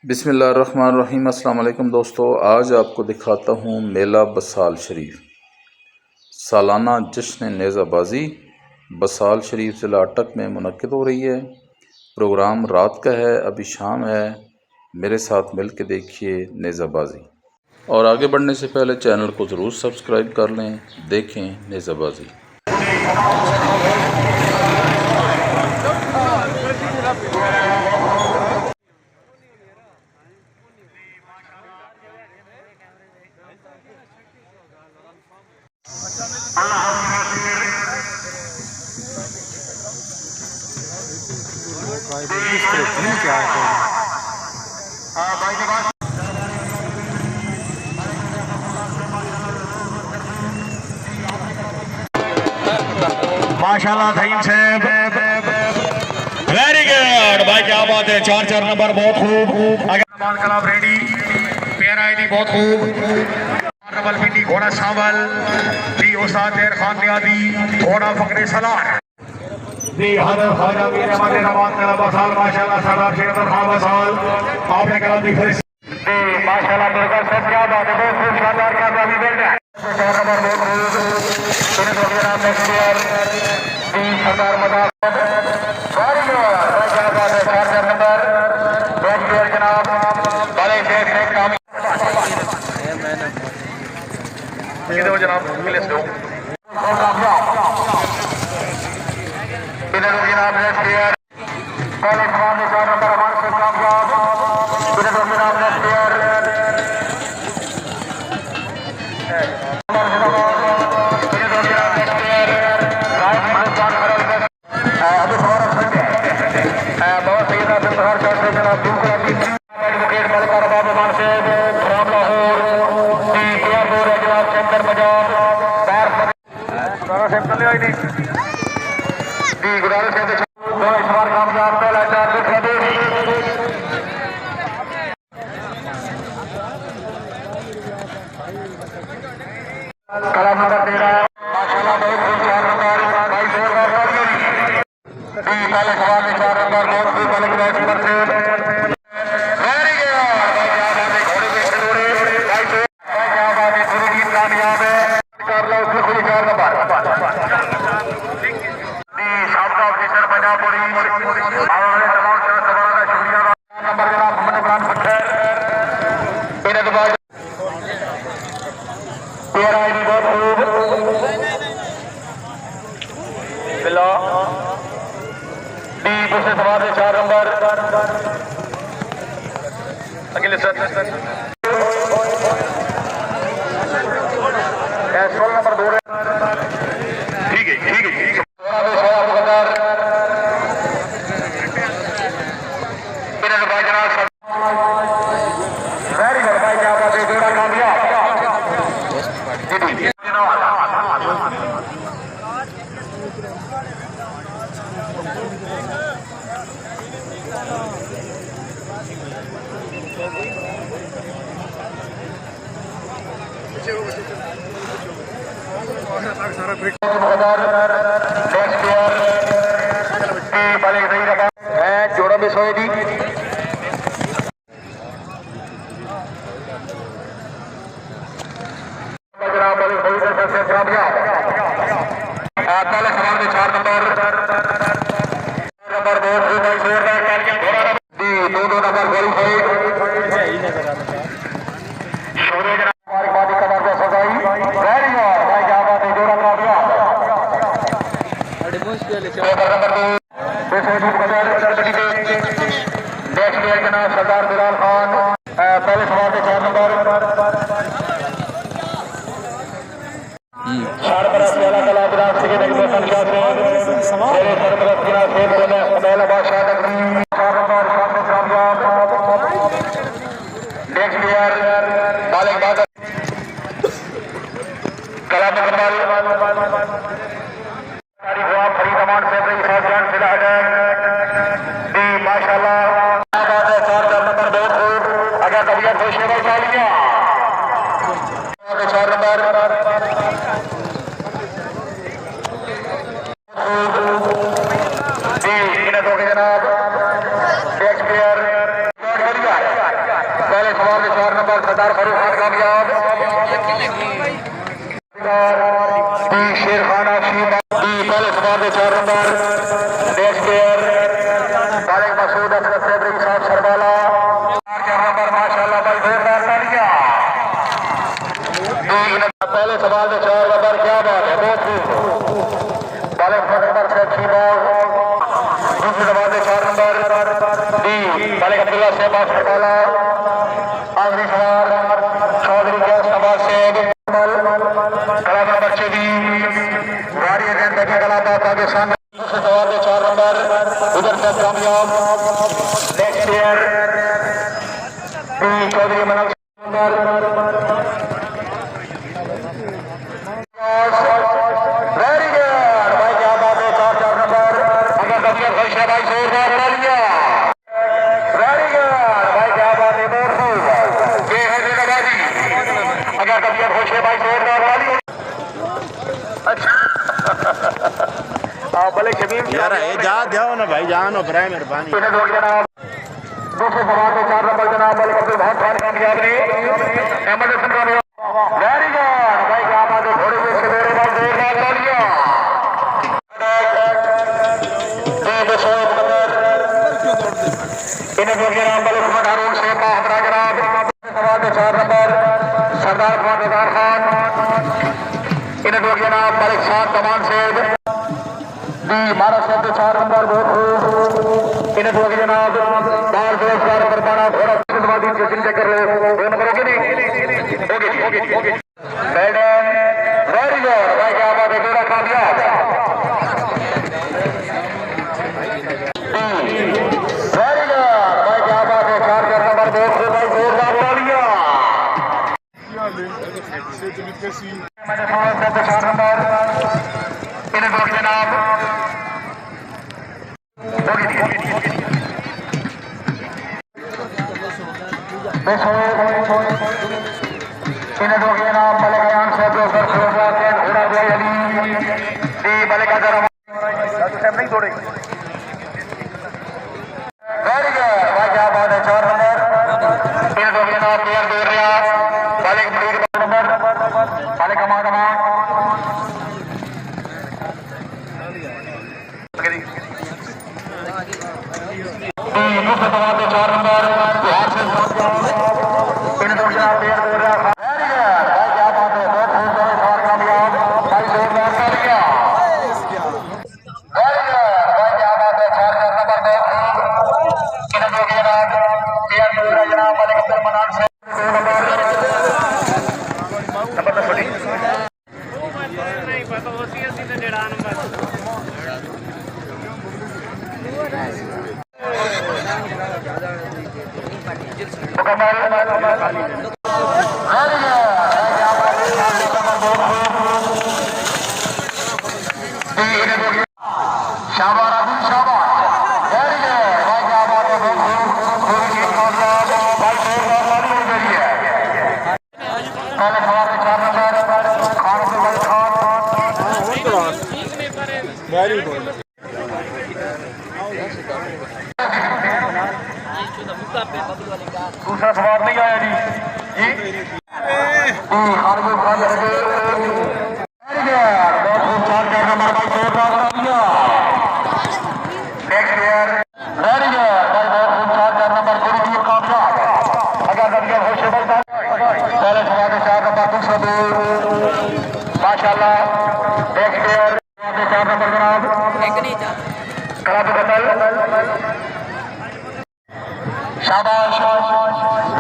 बिस्मिल्लाहिर्रहमानिर्रहीम। अस्सलाम वालेकुम दोस्तों, आज आपको दिखाता हूँ मेला बसाल शरीफ। सालाना जश्न नेज़ाबाजी बसाल शरीफ ज़िला अटक में मुनक्किद हो रही है। प्रोग्राम रात का है, अभी शाम है। मेरे साथ मिल के देखिए नेज़ाबाजी। और आगे बढ़ने से पहले चैनल को ज़रूर सब्सक्राइब कर लें। देखें नेज़ाबाजी। माशाल्लाह थईम साहब, वेरी गुड भाई, क्या बात है। 4 नंबर बहुत खूब। अगर कलाब रेडी पेयर आई थी बहुत खूब। नंबर पिंडी घोड़ा सावल दी उस्ताद देर खान नियादी घोड़ा फकरे सलार दी हर खाजा वीर हमारे रवान कला बसाल माशाल्लाह सरदार शेर खान बसाल आपने कला दी फिर दी माशाल्लाह दुर्गा सब, क्या बात है। बहुत खूब शानदार कामयाबी बेल्ट है। 4 नंबर बहुत खूब सुनील वगैरह नेक्स्ट ईयर दी सरदार मदार वेरी गुड, क्या बात है। 4 नंबर नेक्स्ट ईयर जनाब बड़े शेख ने काम किधर हो जनाब, प्लीज दो इधर हो जनाब नेक्स्ट ईयर पहले सवाल में 4 नंबर हमारे से कामयाब। इधर हो जनाब नेक्स्ट ईयर अगले सर 16 नंबर 2 ठीक है ठीक है। वेरी गुड भाई, क्या बात है। जोड़ा कामयाब जोड़ा भी सोए दी पहले सवाल में 4 नंबर दो नंबर गोल सरदार बिलाल खान पहले सवाल में 4 नंबर माशाल्लाह 4 नंबर बहुत खूब सरदार फारूक खान कामयाब शेर खान पहले सवार के 4 number next player Tariq Masood अफसर फैब्रिक साहब सरवाला 4 नंबर माशाल्लाह भाई जोरदार तालियां पहले सवाल में 4 नंबर क्या बात है बहुत खूब पहले नंबर से अच्छी बॉल दूसरे सवाल में 4 नंबर मलिक अब्दुल्ला शहबाज सरवाला आखिरी सवाल चौधरी गैस नवाज सेब कलामा बच्चे भी वारी अगेंस्ट देखिए कलामा पाकिस्तान दूसरे सवाल में 4 नंबर उधर से कामयाब नेक्स्ट प्लेयर चौधरी मनल वेरी गुड भाई क्या बात है 4 नंबर अगर कभी खुश है भाई जोरदार उड़ा लिया वेरी गुड भाई क्या बात है बहुत खूब ये है जिंदाबादी अगर कभी खुश है भाई जोरदार उड़ा लिया अच्छा भले शमीम यार जा जाओ ना भाई जानो बराए मेहरबानी दूसरे सवाल में 4 नंबर जनाब मलिक अब्दुल बहुत खान कामयाब ने अहमद हसन कामयाब वेरी गुड भाई क्या बात है थोड़ी देर से मेरे पास जोरदार तालियां इन्हें जो जनाब मलिक उमर हारून से हमरा जनाब सवाल में 4 नंबर सरदार रज़ाक खान इन्हें जो जनाब मलिक साहब कमान से महाराष्ट्र के 4 नंबर बहुत इन्हें जो जनाब बाल पुरस्कार परवाना घोड़ा सिंधवादी जश्न चक्कर लो 2 नंबर ओके नहीं ओके बैडन वेरी गुड भाई क्या बात है जोड़ा कामयाब वेरी गुड भाई क्या बात है 4 नंबर बहुत भाई जोरदार तालियां मैंने 4 नंबर इन्हें जो जनाब इन्हें जो जनाब मलिक यान से प्रोफेसर फिरोजा के घोड़ा भाई अली मलिक अजहर नहीं छोड़े वेरी गुड भाई क्या बात है 4 नंबर इन्हें जो जनाब प्लेयर दे रहा मलिक नंबर मलिक अमान दूसरे सवाल में 4 नंबर बिहार से इन्हें तो जनाब प्लेयर दे रहा वेरी गुड भाई क्या बात है बहुत खूब सवाल कामयाब भाई जोरदार तालियां वेरी गुड भाई क्या बात है 4 नंबर बहुत इन्हें तो जनाब प्लेयर दे रहा जनाब मलिक अब्दुल मनान से 2 नंबर छोटी नहीं पता होती है सीधे 1.5 नंबर वेरी गुड दूसरा सवाल नहीं आया जी माशाल्लाह नेक्स्ट प्लेयर 4 नंबर जनाब कलाब बदल शाबाश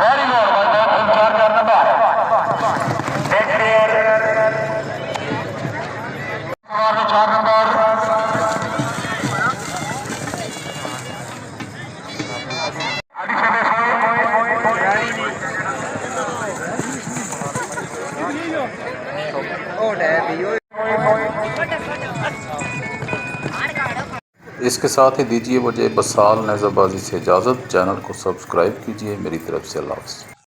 वेरी गुड बहुत 4 नंबर नेक्स्ट प्लेयर 4 नंबर इसके साथ ही दीजिए मुझे बसाल नेज़ाबाजी से इजाज़त। चैनल को सब्सक्राइब कीजिए। मेरी तरफ से अल्लाह हाफ़िज़।